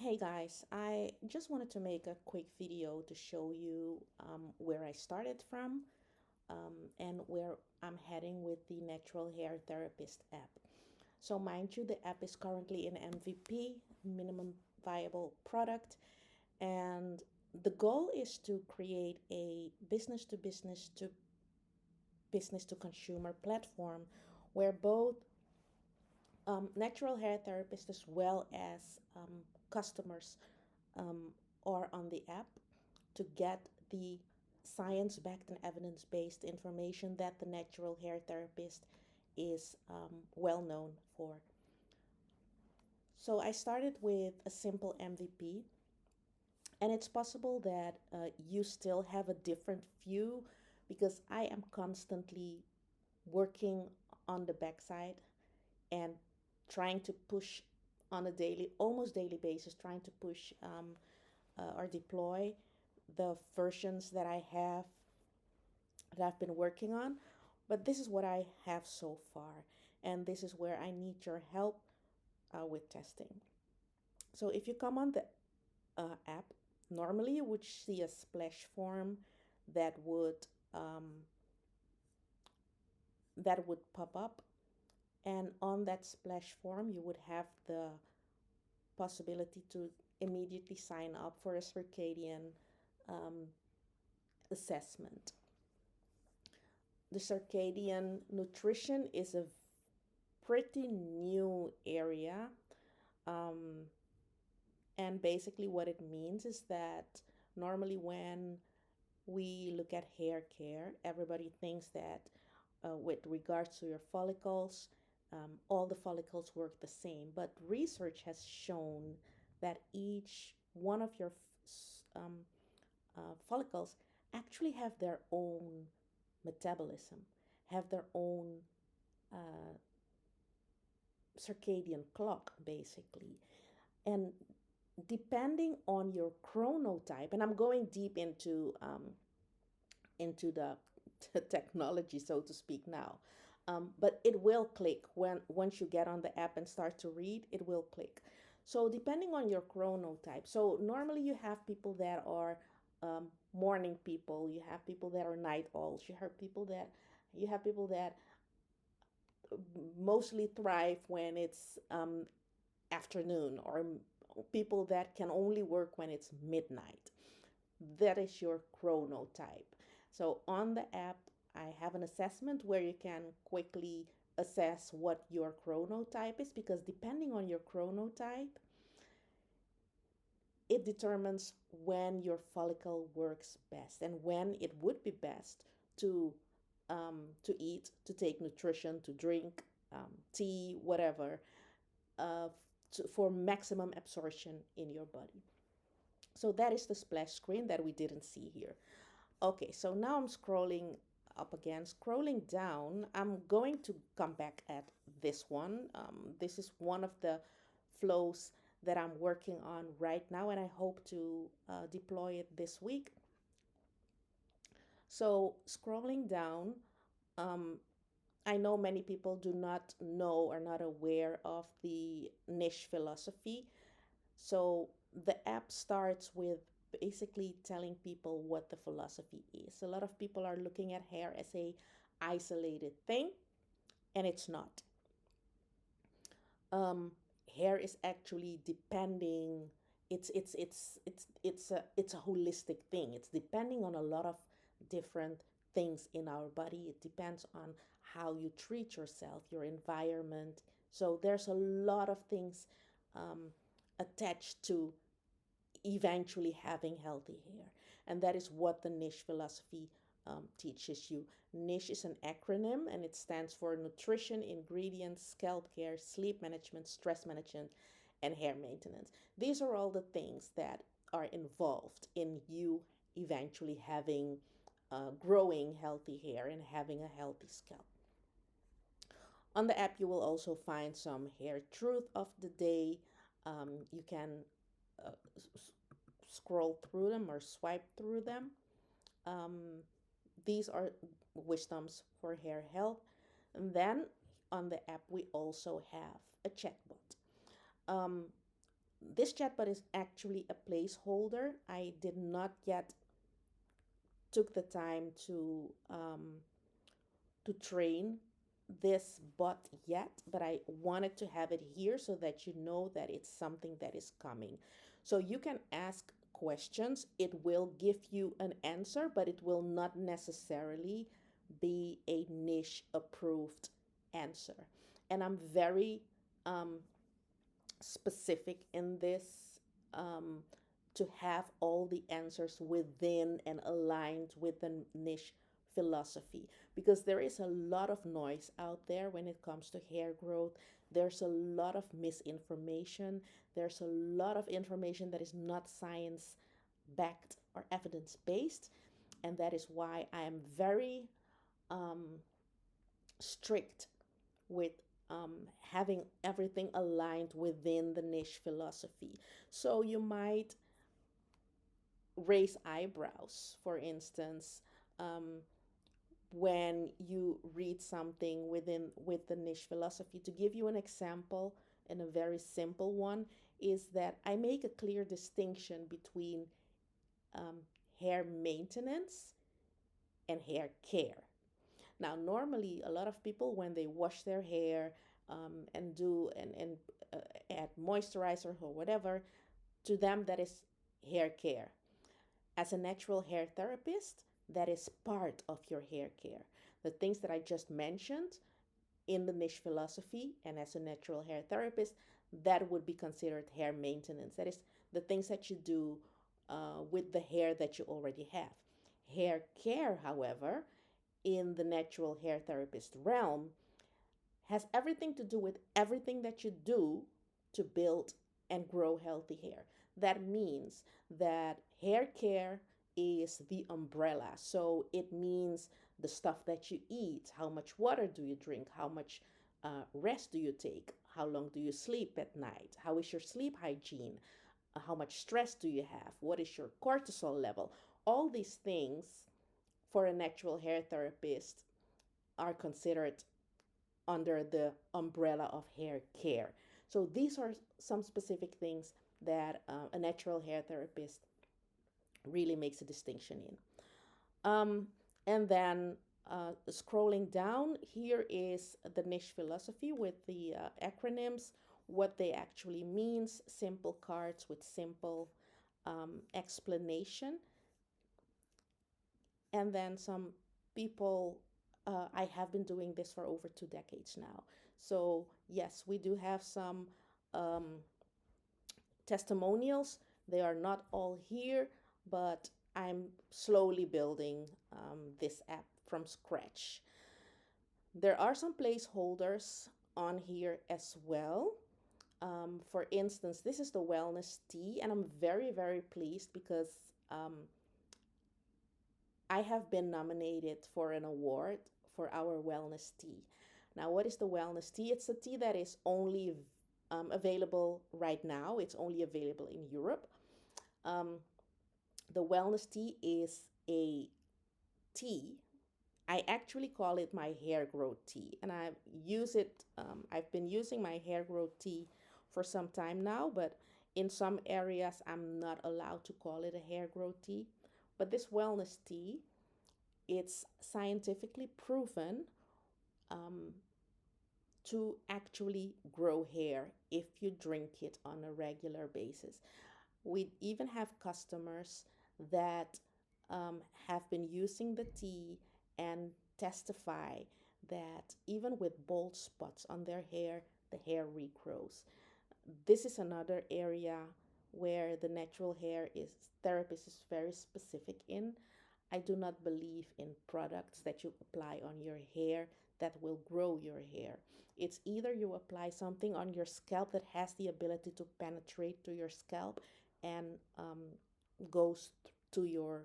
Hey guys, I just wanted to make a quick video to show you where I started from and where I'm heading with the Natural Hair Therapist app. So, mind you, the app is currently in MVP, minimum viable product, and the goal is to create a business to consumer platform where both natural hair therapists as well as customers um, are on the app to get the science backed and evidence based information that the natural hair therapist is well known for. So I started with a simple MVP, and it's possible that you still have a different view because I am constantly working on the backside and trying to push on a daily, almost daily basis, trying to push or deploy the versions that I've been working on. But this is what I have so far, and this is where I need your help with testing. So if you come on the app, normally you would see a splash form that would um, that would pop up, and on that splash form you would have the possibility to immediately sign up for a circadian um, assessment. The circadian nutrition is a pretty new area. Um, and basically, what it means is that normally when we look at hair care, everybody thinks that with regards to your follicles, all the follicles work the same. But research has shown that each one of your follicles actually have their own metabolism, have their own uh, circadian clock, basically. And depending on your chronotype, and I'm going deep into the technology, so to speak now. But it will click when once you get on the app and start to read, it will click. So depending on your chronotype, so normally you have people that are morning people, you have people that are night owls, you have people that mostly thrive when it's afternoon, or people that can only work when it's midnight. That is your chronotype. So on the app, I have an assessment where you can quickly assess what your chronotype is, because depending on your chronotype, it determines when your follicle works best and when it would be best to to eat, to take nutrition, to drink tea, whatever, uh, for maximum absorption in your body. So that is the splash screen that we didn't see here. Okay, so now I'm scrolling up again, scrolling down. I'm going to come back at this one. This is one of the flows that I'm working on right now, and I hope to deploy it this week. So, scrolling down, um, I know many people do not know or not aware of the niche philosophy. So the app starts with basically telling people what the philosophy is. A lot of people are looking at hair as a isolated thing, and it's not. Um, Hair is actually depending. It's a holistic thing. It's depending on a lot of different things in our body. It depends on how you treat yourself, your environment. So there's a lot of things um, attached to eventually having healthy hair. And that is what the niche philosophy teaches you. Niche is an acronym, and it stands for nutrition, ingredients, scalp care, sleep management, stress management, and hair maintenance. These are all the things that are involved in you eventually having growing healthy hair and having a healthy scalp. On the app, you will also find some hair truth of the day. You can uh, scroll through them or swipe through them. Um, these are wisdoms for hair health. And then on the app, we also have a chatbot. Um, This chatbot is actually a placeholder. I did not yet took the time to train this bot yet, but I wanted to have it here so that you know that it's something that is coming. So you can ask questions, it will give you an answer, but it will not necessarily be a niche approved answer. And I'm very um, specific in this, um, to have all the answers within and aligned with the niche philosophy, because there is a lot of noise out there when it comes to hair growth. There's a lot of misinformation. There's a lot of information that is not science backed or evidence based. And that is why I am very um, strict with having everything aligned within the niche philosophy. So you might raise eyebrows, for instance, um, when you read something within with the niche philosophy. To give you an example, and a very simple one, is that I make a clear distinction between um, hair maintenance and hair care. Now, normally, a lot of people, when they wash their hair and do and add moisturizer or whatever, to them that is hair care. As a natural hair therapist, that is part of your hair care. The things that I just mentioned in the niche philosophy, and as a natural hair therapist, that would be considered hair maintenance. That is the things that you do with the hair that you already have. Hair care, however, in the natural hair therapist realm, has everything to do with everything that you do to build and grow healthy hair. That means that hair care is the umbrella. So it means the stuff that you eat, how much water do you drink, how much rest do you take, how long do you sleep at night, how is your sleep hygiene, how much stress do you have, what is your cortisol level. All these things for a natural hair therapist are considered under the umbrella of hair care. So these are some specific things that a natural hair therapist really makes a distinction in. And then scrolling down, here is the niche philosophy with the acronyms, what they actually means, simple cards with simple explanation. And then some people, I have been doing this for over 2 decades now. So yes, we do have some um, testimonials. They are not all here, but I'm slowly building this app from scratch. There are some placeholders on here as well. For instance, this is the wellness tea, and I'm very, very pleased because I have been nominated for an award for our wellness tea. Now, what is the wellness tea? It's a tea that is only available right now, it's only available in Europe. Um, the wellness tea is a tea. I actually call it my hair growth tea, and I use it. I've been using my hair growth tea for some time now, but in some areas I'm not allowed to call it a hair growth tea. But this wellness tea, it's scientifically proven um, to actually grow hair if you drink it on a regular basis. We even have customers that have been using the tea and testify that even with bald spots on their hair, the hair regrows. This is another area where the natural hair is therapist is very specific in. I do not believe in products that you apply on your hair that will grow your hair. It's either you apply something on your scalp that has the ability to penetrate to your scalp and goes to your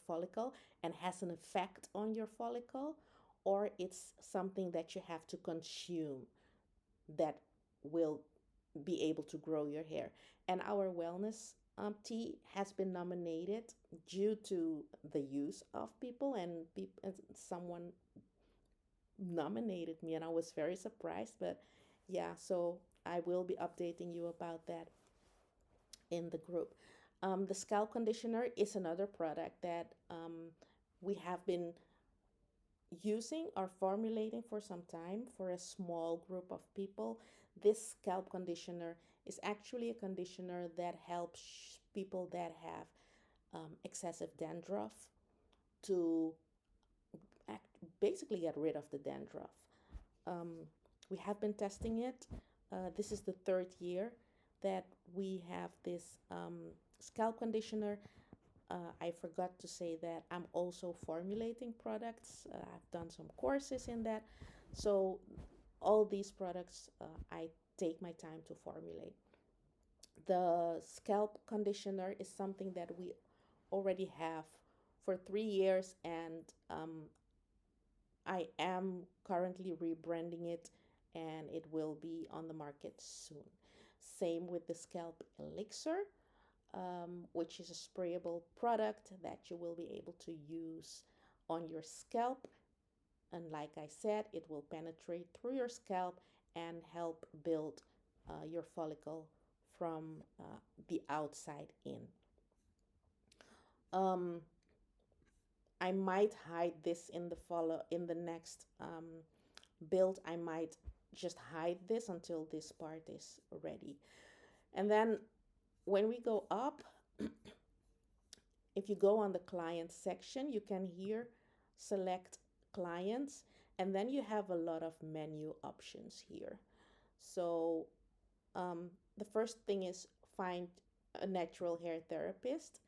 follicle and has an effect on your follicle, or it's something that you have to consume that will be able to grow your hair. And our wellness tea has been nominated due to the use of people, and someone nominated me, and I was very surprised. But yeah, so I will be updating you about that. in the group. The scalp conditioner is another product that we have been using or formulating for some time for a small group of people. This scalp conditioner is actually a conditioner that helps people that have excessive dandruff to basically get rid of the dandruff. Um, we have been testing it. This is the third year that we have this scalp conditioner. I forgot to say that I'm also formulating products. I've done some courses in that. So, all these products I take my time to formulate. The scalp conditioner is something that we already have for 3 years, and I am currently rebranding it, and it will be on the market soon. Same with the scalp elixir, which is a sprayable product that you will be able to use on your scalp. And like I said, it will penetrate through your scalp and help build your follicle from the outside in. Um, I might hide this in the follow in the next build. I might just hide this until this part is ready. And then when we go up, if you go on the client section, you can here select clients, and then you have a lot of menu options here. So the first thing is find a natural hair therapist.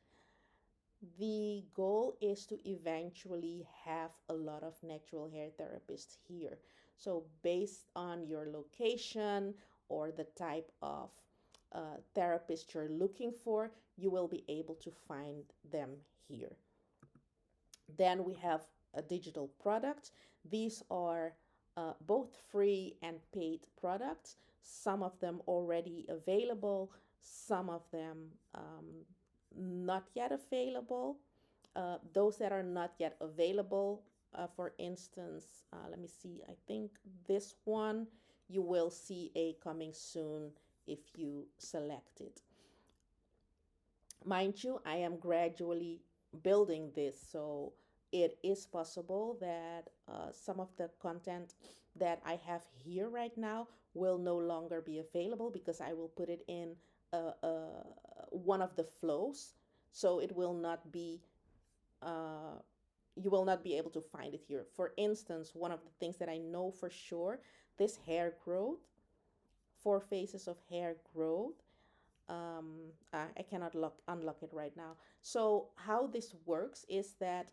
The goal is to eventually have a lot of natural hair therapists here. So, based on your location or the type of therapist you're looking for, you will be able to find them here. Then we have a digital product. These are both free and paid products. Some of them already available, some of them not yet available. Those that are not yet available, for instance, let me see, I think this one you will see a coming soon if you select it. Mind you, I am gradually building this, so it is possible that some of the content that I have here right now will no longer be available because I will put it in one of the flows, so it will not be uh, you will not be able to find it here. For instance, one of the things that I know for sure, this hair growth, 4 phases of hair growth, I cannot unlock it right now. So how this works is that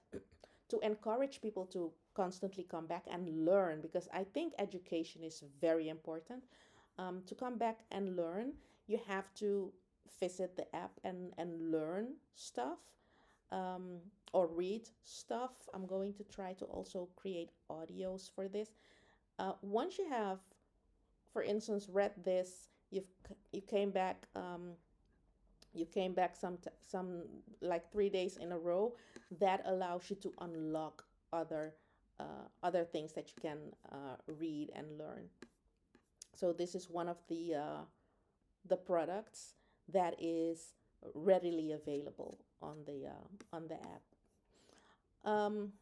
to encourage people to constantly come back and learn, because I think education is very important. To come back and learn, you have to visit the app and learn stuff, um, or read stuff. I'm going to try to also create audios for this. Once you have, for instance, read this, you came back. You came back some like 3 days in a row. That allows you to unlock other things that you can read and learn. So this is one of the products that is readily available on the app. Um,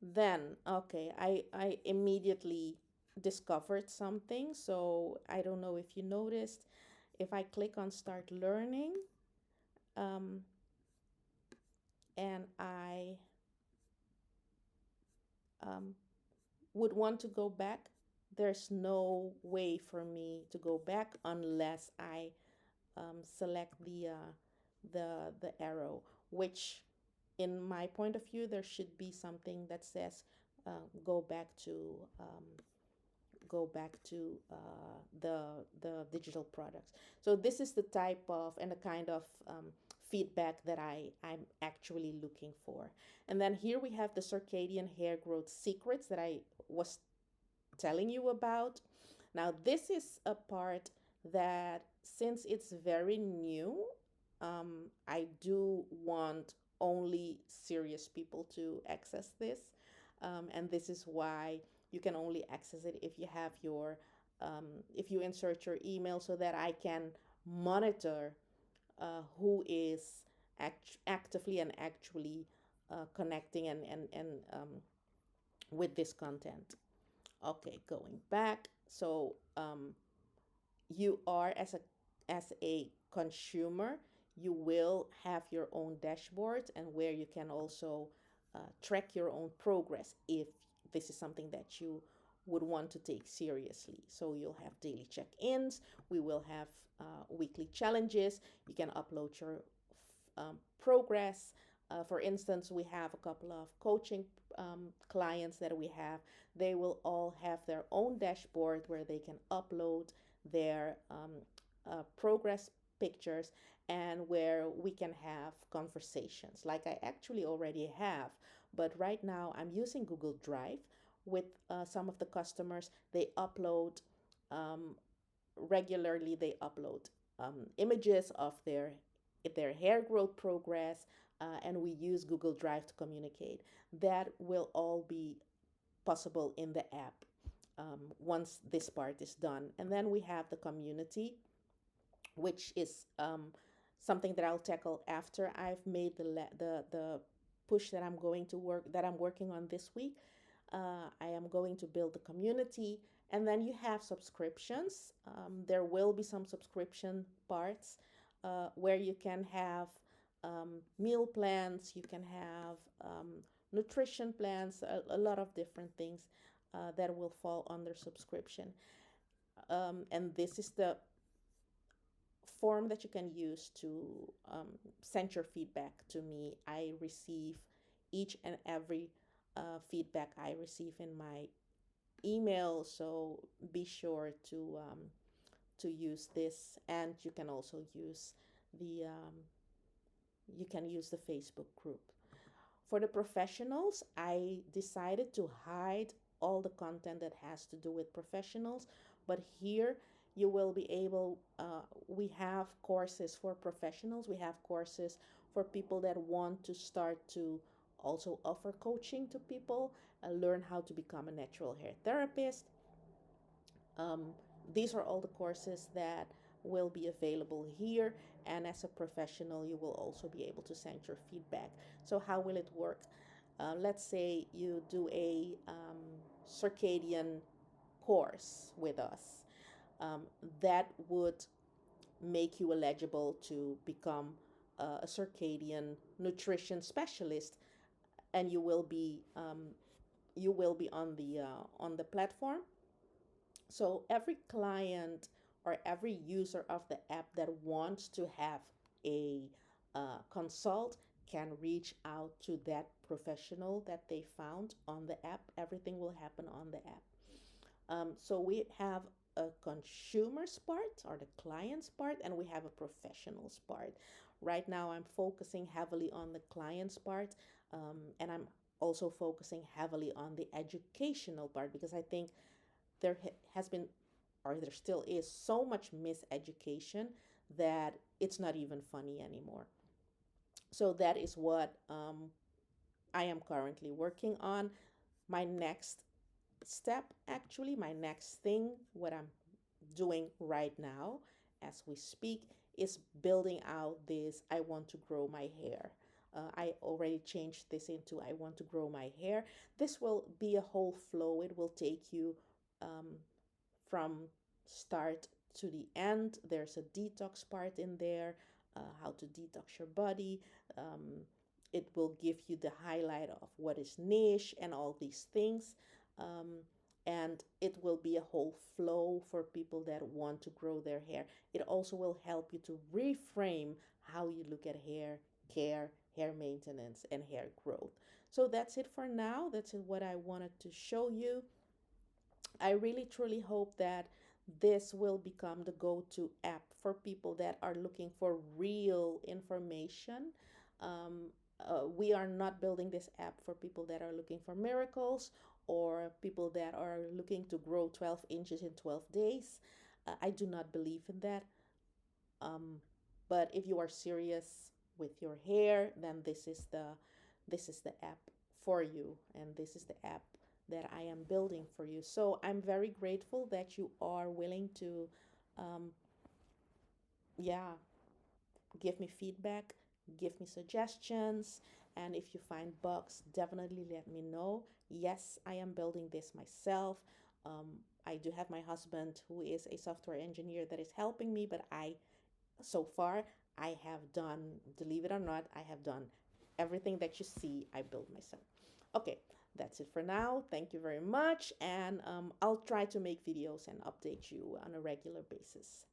then okay, I immediately discovered something. So I don't know if you noticed. If I click on start learning, um, and I um, would want to go back, there's no way for me to go back unless I select the arrow, which in my point of view there should be something that says go back to um, go back to the digital products. So this is the type of and the kind of feedback that I'm actually looking for. And then here we have the circadian hair growth secrets that I was telling you about. Now this is a part that, since it's very new, I do want only serious people to access this. And this is why you can only access it if you have your if you insert your email, so that I can monitor who is actively and actually connecting and with this content. Okay, going back. So you are as a consumer, you will have your own dashboard and where you can also track your own progress if this is something that you would want to take seriously. So you'll have daily check-ins. We will have weekly challenges. You can upload your progress. For instance, we have a couple of coaching clients that we have. They will all have their own dashboard where they can upload their progress pictures and where we can have conversations like I actually already have. But right now I'm using Google Drive with some of the customers. They upload um, regularly, they upload images of their hair growth progress, and we use Google Drive to communicate. That will all be possible in the app once this part is done. And then we have the community, which is something that I'll tackle after I've made the push that I'm working on this week. I am going to build the community, and then you have subscriptions. There will be some subscription parts where you can have meal plans, you can have nutrition plans, a lot of different things that will fall under subscription. And this is the form that you can use to send your feedback to me. I receive each and every feedback I receive in my email, so be sure to use this, and you can also use the Facebook group. For the professionals, I decided to hide all the content that has to do with professionals, but here you will be able, we have courses for professionals, we have courses for people that want to start to also offer coaching to people, learn how to become a natural hair therapist. Um, these are all the courses that will be available here. And as a professional, you will also be able to send your feedback. So, how will it work? Let's say you do a circadian course with us. That would make you eligible to become a circadian nutrition specialist, and you will be on the platform. So every client or every user of the app that wants to have a consult can reach out to that professional that they found on the app. Everything will happen on the app. So we have a consumer's part or the client's part, and we have a professional's part. Right now, I'm focusing heavily on the client's part, and I'm also focusing heavily on the educational part because I think there has been, or there still is, so much miseducation that it's not even funny anymore. So that is what I am currently working on. My next step, actually, my next thing, what I'm doing right now as we speak, is building out this I want to grow my hair. I already changed this into I want to grow my hair. This will be a whole flow. It will take you um, from start to the end. There's a detox part in there, how to detox your body. It will give you the highlight of what is niche and all these things. Um, and it will be a whole flow for people that want to grow their hair. It also will help you to reframe how you look at hair care, hair maintenance, and hair growth. So that's it for now. That's what I wanted to show you. I really truly hope that this will become the go to app for people that are looking for real information. We are not building this app for people that are looking for miracles or people that are looking to grow 12 inches in 12 days. I do not believe in that. Um, but if you are serious with your hair, then this is the app for you, and this is the app that I am building for you. So I'm very grateful that you are willing to um, Yeah, give me feedback, give me suggestions, and if you find bugs, definitely let me know. Yes, I am building this myself. I do have my husband who is a software engineer that is helping me, but so far, I have done, believe it or not, I have done everything that you see, I built myself. Okay, that's it for now. Thank you very much, and I'll try to make videos and update you on a regular basis.